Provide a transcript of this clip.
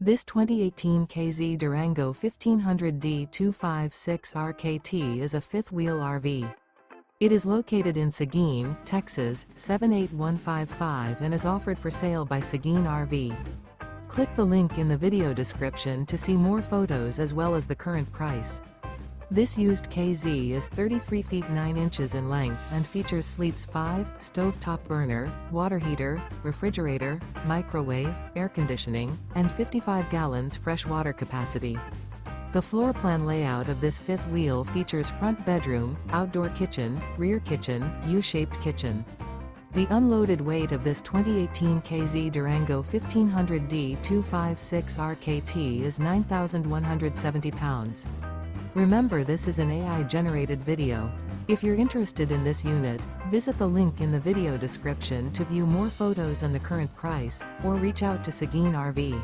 This 2018 KZ Durango 1500D256 RKT is a fifth-wheel RV. It is located in Seguin, Texas, 78155 and is offered for sale by Seguin RV. Click the link in the video description to see more photos as well as the current price. This used KZ is 33 feet 9 inches in length and features sleeps 5, stovetop burner, water heater, refrigerator, microwave, air conditioning, and 55 gallons fresh water capacity. The floor plan layout of this fifth wheel features front bedroom, outdoor kitchen, rear kitchen, U-shaped kitchen. The unloaded weight of this 2018 KZ Durango 1500D256 RKT is 9,170 pounds. Remember, this is an AI-generated video. If you're interested in this unit, visit the link in the video description to view more photos and the current price, or reach out to Seguin RV.